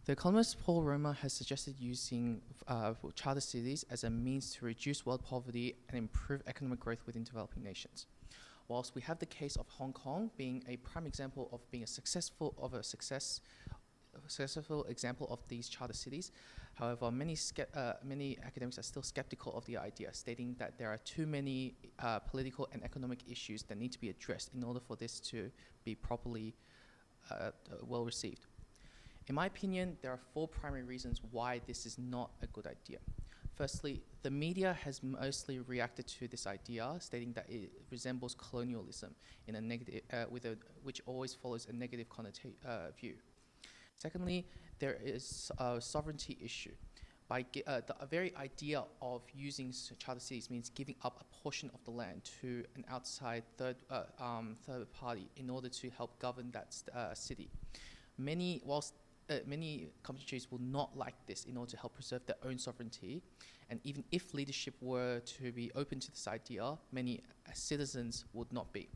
The economist Paul Romer has suggested using charter cities as a means to reduce world poverty and improve economic growth within developing nations. Whilst we have the case of Hong Kong being a prime example of being a successful example of these charter cities, however, many academics are still skeptical of the idea, stating that there are too many political and economic issues that need to be addressed in order for this to be properly well received. In my opinion, there are 4 primary reasons why this is not a good idea. Firstly, the media has mostly reacted to this idea, stating that it resembles colonialism in a negative, which always follows a negative view. Secondly, there is a sovereignty issue. The very idea of using charter cities means giving up a portion of the land to an outside third party in order to help govern that city. Many countries will not like this in order to help preserve their own sovereignty, and even if leadership were to be open to this idea, many citizens would not be.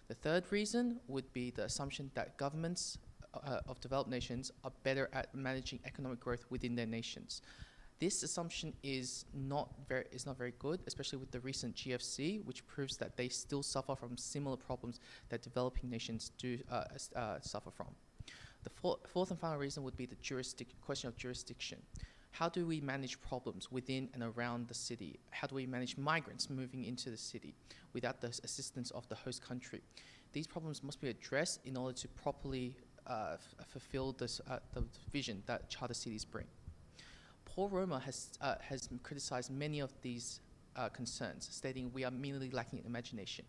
The third reason would be the assumption that governments of developed nations are better at managing economic growth within their nations. This assumption is not very good, especially with the recent GFC, which proves that they still suffer from similar problems that developing nations do suffer from. The fourth and final reason would be the question of jurisdiction. How do we manage problems within and around the city? How do we manage migrants moving into the city without the assistance of the host country? These problems must be addressed in order to properly fulfill the vision that charter cities bring. Paul Romer has criticized many of these concerns, stating we are merely lacking in imagination.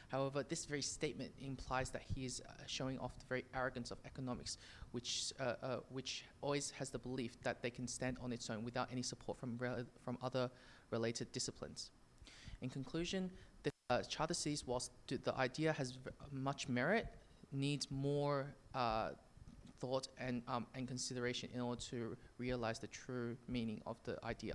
However, this very statement implies that he is showing off the very arrogance of economics, which always has the belief that they can stand on its own without any support from other related disciplines. In conclusion, the charter cities, whilst the idea has much merit, needs more thought and consideration in order to realize the true meaning of the idea.